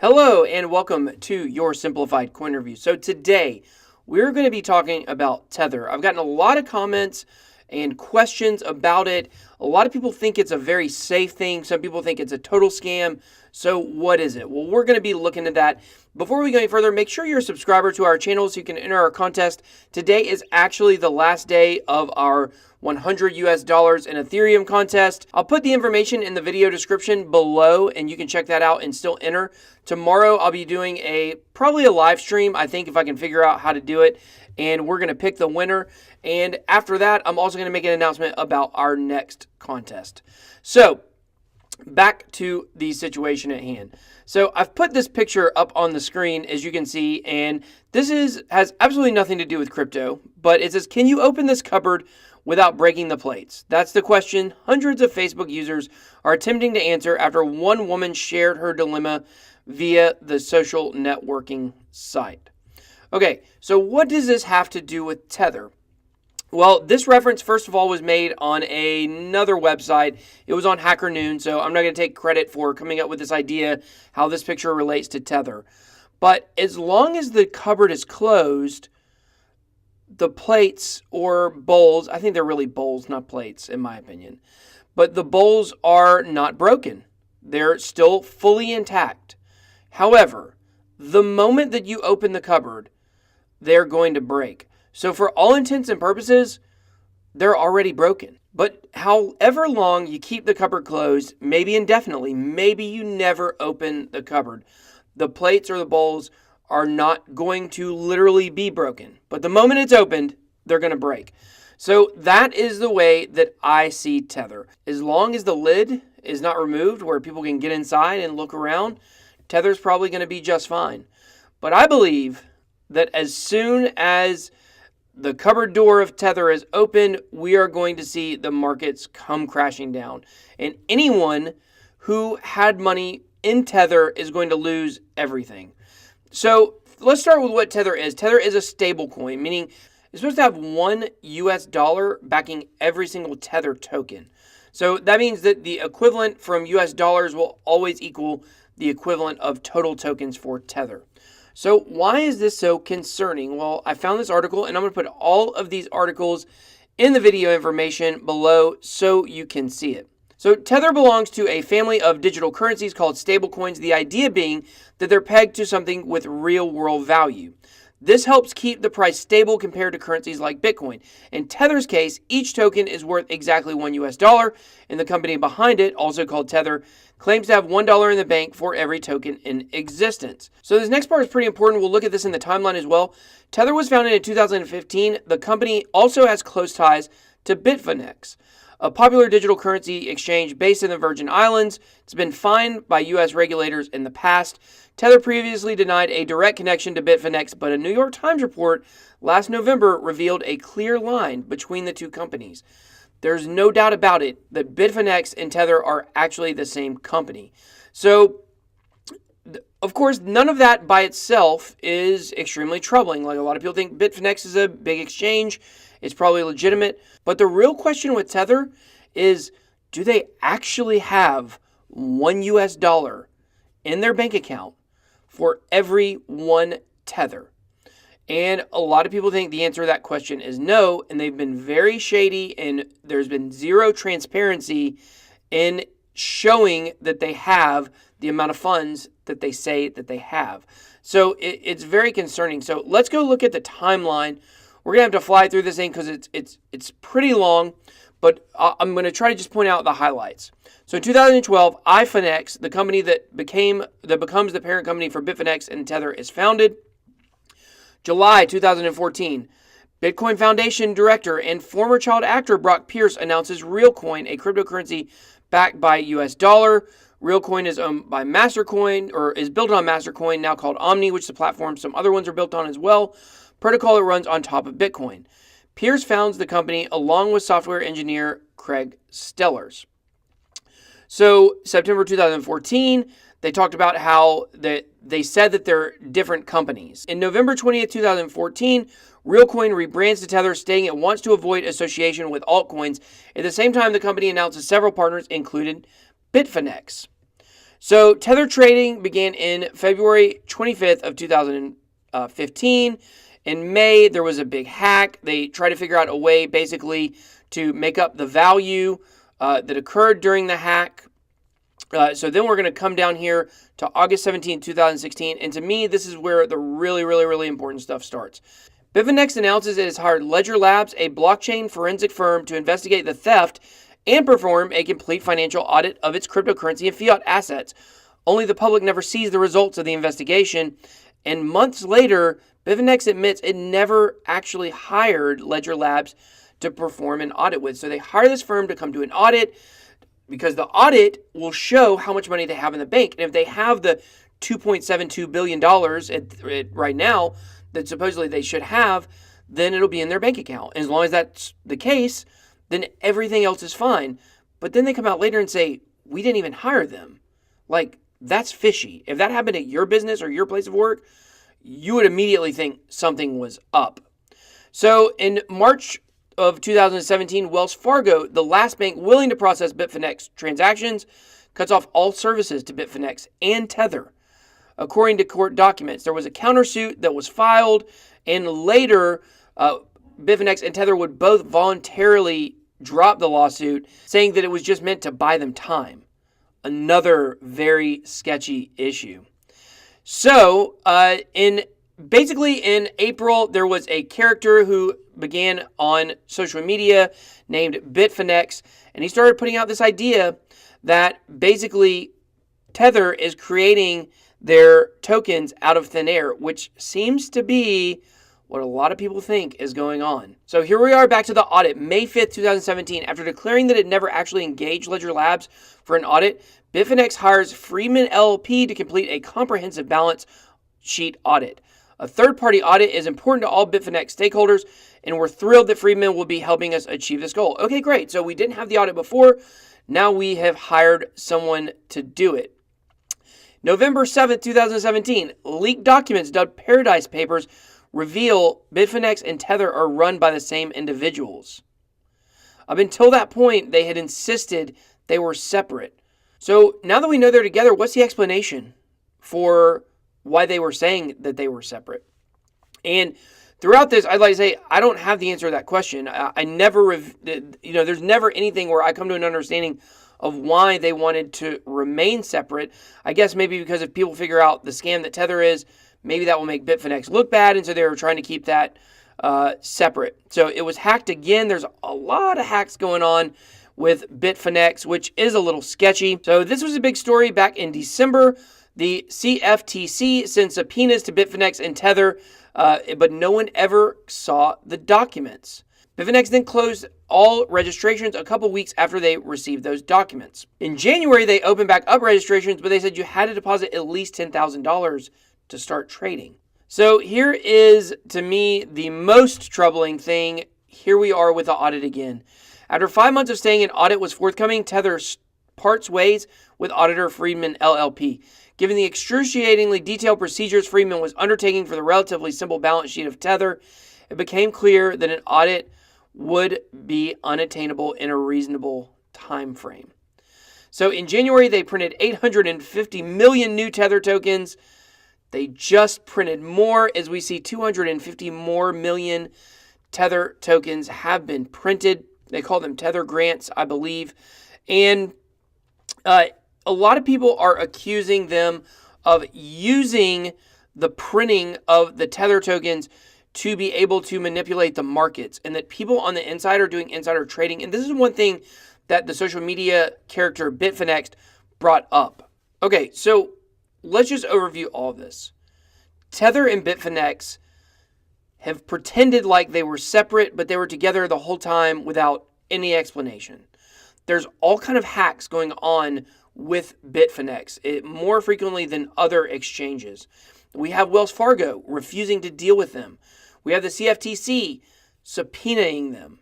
Hello and welcome to Your Simplified Coin Review. So today we're going to be talking about Tether. I've gotten a lot of comments and questions about it. A lot of people think it's a very safe thing. Some people think it's a total scam. So what is it? Well, we're going to be looking at that. Before we go any further, make sure you're a subscriber to our channel so you can enter our contest. Today is actually the last day of our $100 in Ethereum contest. I'll put the information in the video description below and you can check that out and still enter. Tomorrow I'll be doing probably a live stream, I think, if I can figure out how to do it, and we're going to pick the winner. And after that, I'm also going to make an announcement about our next contest. So back to the situation at hand. So I've put this picture up on the screen, as you can see, and this has absolutely nothing to do with crypto, but it says, can you open this cupboard without breaking the plates? That's the question hundreds of Facebook users are attempting to answer after one woman shared her dilemma via the social networking site. Okay, so what does this have to do with Tether? Well, this reference, first of all, was made on another website. It was on Hacker Noon, so I'm not going to take credit for coming up with this idea, how this picture relates to Tether. But as long as the cupboard is closed, the plates or bowls, I think they're really bowls, not plates, in my opinion. But the bowls are not broken. They're still fully intact. However, the moment that you open the cupboard, they're going to break. So for all intents and purposes, they're already broken. But however long you keep the cupboard closed, maybe indefinitely, maybe you never open the cupboard, the plates or the bowls are not going to literally be broken. But the moment it's opened, they're going to break. So that is the way that I see Tether. As long as the lid is not removed where people can get inside and look around, Tether's probably going to be just fine. But I believe that as soon as the cupboard door of Tether is opened, we are going to see the markets come crashing down. And anyone who had money in Tether is going to lose everything. So let's start with what Tether is. Tether is a stable coin, meaning it's supposed to have $1 backing every single Tether token. So that means that the equivalent from US dollars will always equal the equivalent of total tokens for Tether. So why is this so concerning? Well, I found this article and I'm going to put all of these articles in the video information below so you can see it. So Tether belongs to a family of digital currencies called stablecoins, the idea being that they're pegged to something with real world value. This helps keep the price stable compared to currencies like Bitcoin. In Tether's case, each token is worth exactly $1, and the company behind it, also called Tether, claims to have $1 in the bank for every token in existence. So this next part is pretty important. We'll look at this in the timeline as well. Tether was founded in 2015. The company also has close ties to Bitfinex, a popular digital currency exchange based in the Virgin Islands. It's been fined by U.S. regulators in the past. Tether previously denied a direct connection to Bitfinex, but a New York Times report last November revealed a clear line between the two companies. There's no doubt about it that Bitfinex and Tether are actually the same company. So, of course, none of that by itself is extremely troubling. Like a lot of people think Bitfinex is a big exchange. It's probably legitimate. But the real question with Tether is, do they actually have $1 in their bank account for every one Tether? And a lot of people think the answer to that question is no, and they've been very shady, and there's been zero transparency in showing that they have the amount of funds that they say that they have. So it's very concerning. So let's go look at the timeline. We're going to have to fly through this thing because it's pretty long, but I'm going to try to just point out the highlights. So in 2012, Bitfinex, the company that becomes the parent company for Bitfinex and Tether, is founded. July 2014, Bitcoin Foundation director and former child actor Brock Pierce announces Realcoin, a cryptocurrency backed by US dollar. Realcoin is owned by Mastercoin, or is built on Mastercoin, now called Omni, which is the platform some other ones are built on as well. Protocol that runs on top of Bitcoin. Pierce founds the company along with software engineer Craig Stellers. So September 2014, they talked about how they said that they're different companies. In November 20th, 2014, Realcoin rebrands to Tether, stating it wants to avoid association with altcoins. At the same time, the company announces several partners, including Bitfinex. So Tether trading began in February 25th of 2015. In May, there was a big hack. They tried to figure out a way basically to make up the value that occurred during the hack. So then we're going to come down here to August 17, 2016. And to me, this is where the really important stuff starts. Bitfinex announces it has hired Ledger Labs, a blockchain forensic firm, to investigate the theft and perform a complete financial audit of its cryptocurrency and fiat assets. Only the public never sees the results of the investigation. And months later, Bitfinex admits it never actually hired Ledger Labs to perform an audit with. So they hire this firm to come do an audit because the audit will show how much money they have in the bank. And if they have the $2.72 billion right now that supposedly they should have, then it'll be in their bank account. And as long as that's the case, then everything else is fine. But then they come out later and say, we didn't even hire them. Like, that's fishy. If that happened at your business or your place of work, you would immediately think something was up. So in March of 2017, Wells Fargo, the last bank willing to process Bitfinex transactions, cuts off all services to Bitfinex and Tether. According to court documents, there was a countersuit that was filed, and later Bitfinex and Tether would both voluntarily drop the lawsuit, saying that it was just meant to buy them time. Another very sketchy issue. So in April, there was a character who began on social media named Bitfinex, and he started putting out this idea that basically Tether is creating their tokens out of thin air, which seems to be what a lot of people think is going on. So here we are back to the audit. May 5th, 2017, after declaring that it never actually engaged Ledger Labs for an audit, Bitfinex hires Friedman LLP to complete a comprehensive balance sheet audit. A third-party audit is important to all Bitfinex stakeholders, and we're thrilled that Friedman will be helping us achieve this goal. Okay, great. So we didn't have the audit before. Now we have hired someone to do it. November 7th, 2017, leaked documents dubbed Paradise Papers reveal Bitfinex and Tether are run by the same individuals. Up until that point, they had insisted they were separate. So now that we know they're together, what's the explanation for why they were saying that they were separate? And throughout this, I'd like to say I don't have the answer to that question. I never, there's never anything where I come to an understanding of why they wanted to remain separate. I guess maybe because if people figure out the scam that Tether is, maybe that will make Bitfinex look bad, and so they were trying to keep that separate. So it was hacked again. There's a lot of hacks going on with Bitfinex, which is a little sketchy. So this was a big story back in December. The CFTC sent subpoenas to Bitfinex and Tether, but no one ever saw the documents. Bitfinex then closed all registrations a couple weeks after they received those documents. In January, they opened back up registrations, but they said you had to deposit at least $10,000 to start trading. So here is, to me, the most troubling thing. Here we are with the audit again. After 5 months of saying an audit was forthcoming, Tether parts ways with auditor Friedman LLP. Given the excruciatingly detailed procedures Friedman was undertaking for the relatively simple balance sheet of Tether, it became clear that an audit would be unattainable in a reasonable time frame. So in January, they printed 850 million new Tether tokens. They just printed more, as we see 250 more million Tether tokens have been printed. They call them Tether grants, I believe. And a lot of people are accusing them of using the printing of the Tether tokens to be able to manipulate the markets, and that people on the inside are doing insider trading. And this is one thing that the social media character Bitfinex brought up. Okay, so let's just overview all of this. Tether and Bitfinex have pretended like they were separate, but they were together the whole time without any explanation. There's all kind of hacks going on with Bitfinex, more frequently than other exchanges. We have Wells Fargo refusing to deal with them. We have the CFTC subpoenaing them.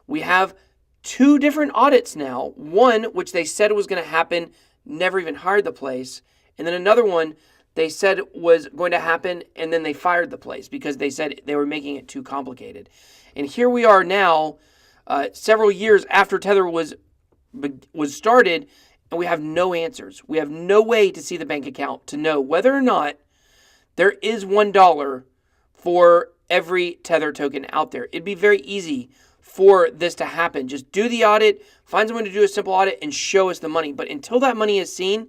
We have two different audits now. One, which they said was going to happen, never even hired the place. And then another one they said was going to happen, and then they fired the place because they said they were making it too complicated. And here we are now, several years after Tether was started, and we have no answers. We have no way to see the bank account to know whether or not there is $1 for every Tether token out there. It'd be very easy for this to happen. Just do the audit, find someone to do a simple audit, and show us the money. But until that money is seen,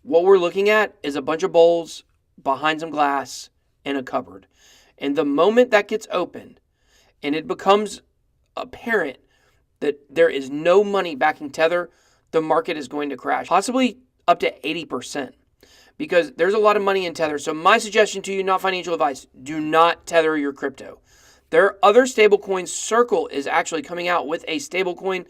what we're looking at is a bunch of bowls behind some glass in a cupboard. And the moment that gets open and it becomes apparent that there is no money backing Tether, the market is going to crash, possibly up to 80%, because there's a lot of money in Tether. So my suggestion to you, not financial advice, do not tether your crypto. There are other stablecoins. Circle is actually coming out with a stablecoin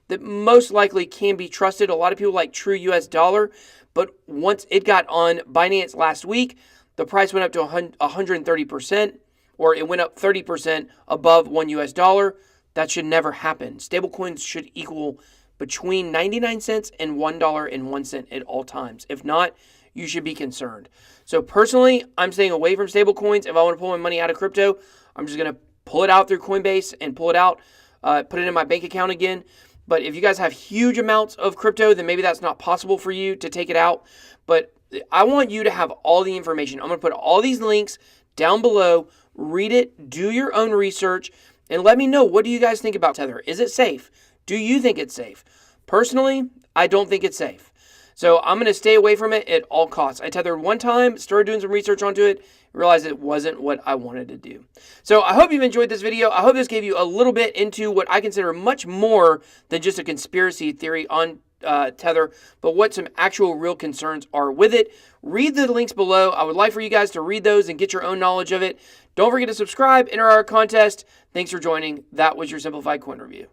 that most likely can be trusted. A lot of people like True US Dollar, but once it got on Binance last week, the price went up to 130%, or it went up 30% above $1 US. That should never happen. Stablecoins should equal between 99 cents and $1.01 at all times. If not, you should be concerned. So personally, I'm staying away from stablecoins. If I want to pull my money out of crypto, I'm just going to pull it out through Coinbase and pull it out, put it in my bank account again. But if you guys have huge amounts of crypto, then maybe that's not possible for you to take it out. But I want you to have all the information. I'm going to put all these links down below. Read it, do your own research, and let me know, what do you guys think about Tether? Is it safe? Do you think it's safe? Personally, I don't think it's safe. So I'm going to stay away from it at all costs. I tethered one time, started doing some research onto it, realized it wasn't what I wanted to do. So I hope you've enjoyed this video. I hope this gave you a little bit into what I consider much more than just a conspiracy theory on Tether, but what some actual real concerns are with it. Read the links below. I would like for you guys to read those and get your own knowledge of it. Don't forget to subscribe, enter our contest. Thanks for joining. That was your Simplified Coin Review.